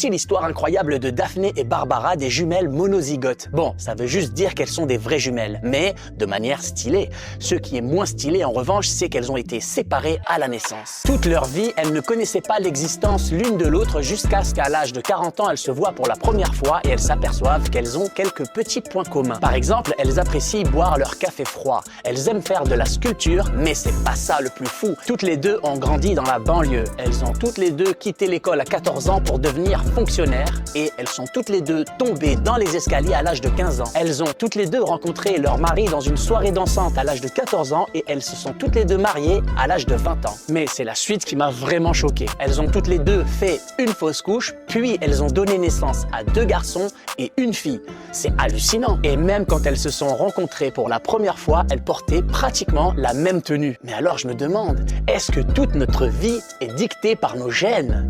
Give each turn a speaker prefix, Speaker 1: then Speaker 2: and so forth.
Speaker 1: Voici l'histoire incroyable de Daphné et Barbara, des jumelles monozygotes. Bon, ça veut juste dire qu'elles sont des vraies jumelles, mais de manière stylée. Ce qui est moins stylé en revanche, c'est qu'elles ont été séparées à la naissance. Toute leur vie, elles ne connaissaient pas l'existence l'une de l'autre jusqu'à ce qu'à l'âge de 40 ans, elles se voient pour la première fois et elles s'aperçoivent qu'elles ont quelques petits points communs. Par exemple, elles apprécient boire leur café froid. Elles aiment faire de la sculpture, mais c'est pas ça le plus fou. Toutes les deux ont grandi dans la banlieue. Elles ont toutes les deux quitté l'école à 14 ans pour devenir fonctionnaires et elles sont toutes les deux tombées dans les escaliers à l'âge de 15 ans. Elles ont toutes les deux rencontré leur mari dans une soirée dansante à l'âge de 14 ans et elles se sont toutes les deux mariées à l'âge de 20 ans. Mais c'est la suite qui m'a vraiment choqué. Elles ont toutes les deux fait une fausse couche, puis elles ont donné naissance à 2 garçons et une fille. C'est hallucinant. Et même quand elles se sont rencontrées pour la première fois, elles portaient pratiquement la même tenue. Mais alors je me demande, est-ce que toute notre vie est dictée par nos gènes ?